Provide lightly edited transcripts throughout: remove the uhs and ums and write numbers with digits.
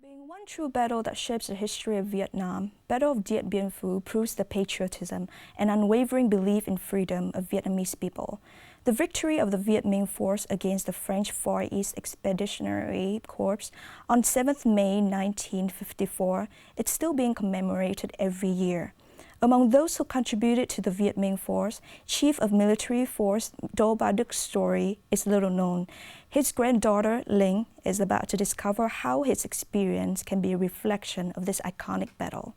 Being one true battle that shapes the history of Vietnam, Battle of Dien Bien Phu proves the patriotism and unwavering belief in freedom of Vietnamese people. The victory of the Viet Minh force against the French Far East Expeditionary Corps on 7th May 1954 is still being commemorated every year. Among those who contributed to the Viet Minh force, Chief of Military Force Do Ba Duc's story is little known. His granddaughter, Linh, is about to discover how his experience can be a reflection of this iconic battle.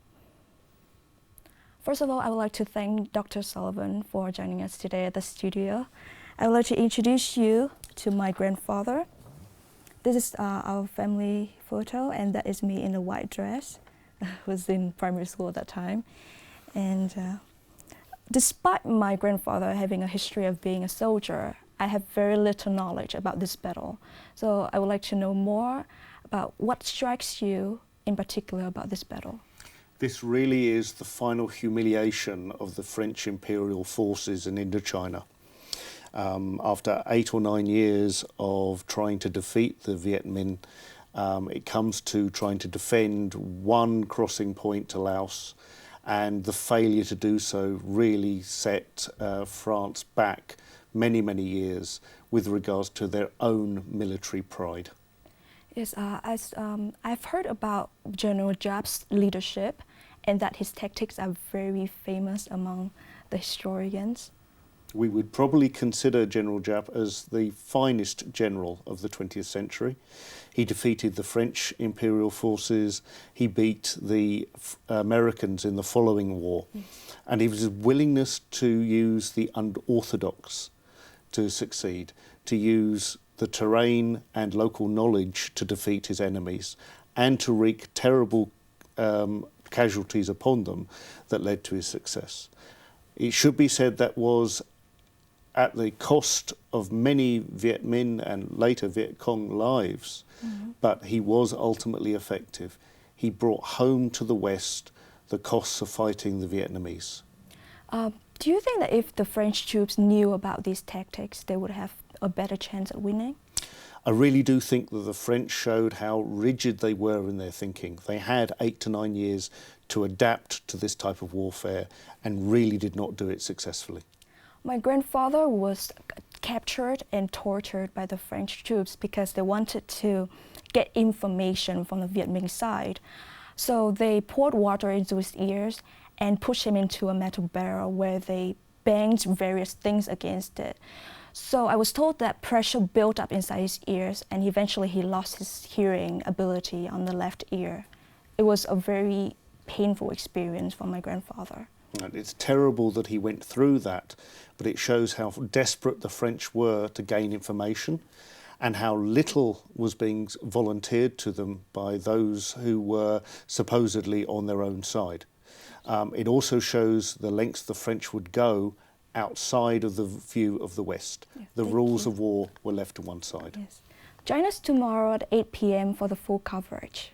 First of all, I would like to thank Dr. Sullivan for joining us today at the studio. I would like to introduce you to my grandfather. This is our family photo, and that is me in a white dress. I was in primary school at that time. And despite my grandfather having a history of being a soldier, I have very little knowledge about this battle. So I would like to know more about what strikes you in particular about this battle. This really is the final humiliation of the French imperial forces in Indochina. After 8 or 9 years of trying to defeat the Viet Minh, it comes to trying to defend one crossing point to Laos, and the failure to do so really set France back many, many years with regards to their own military pride. Yes, I've heard about General Giap's leadership and that his tactics are very famous among the historians. We would probably consider General Giap as the finest general of the 20th century. He defeated the French imperial forces, he beat the Americans in the following war, and his willingness to use the unorthodox to succeed, to use the terrain and local knowledge to defeat his enemies, and to wreak terrible casualties upon them that led to his success. It should be said that was at the cost of many Viet Minh and later Viet Cong lives, but he was ultimately effective. He brought home to the West the costs of fighting the Vietnamese. Do you think that if the French troops knew about these tactics, they would have a better chance at winning? I really do think that the French showed how rigid they were in their thinking. They had 8 to 9 years to adapt to this type of warfare and really did not do it successfully. My grandfather was captured and tortured by the French troops because they wanted to get information from the Viet Minh side. So they poured water into his ears and pushed him into a metal barrel where they banged various things against it. So I was told that pressure built up inside his ears, and eventually he lost his hearing ability on the left ear. It was a very painful experience for my grandfather. And it's terrible that he went through that, but it shows how desperate the French were to gain information and how little was being volunteered to them by those who were supposedly on their own side. It also shows the lengths the French would go outside of the view of the West. Yeah, the rules of war were left to one side. Yes. Join us tomorrow at 8 p.m. for the full coverage.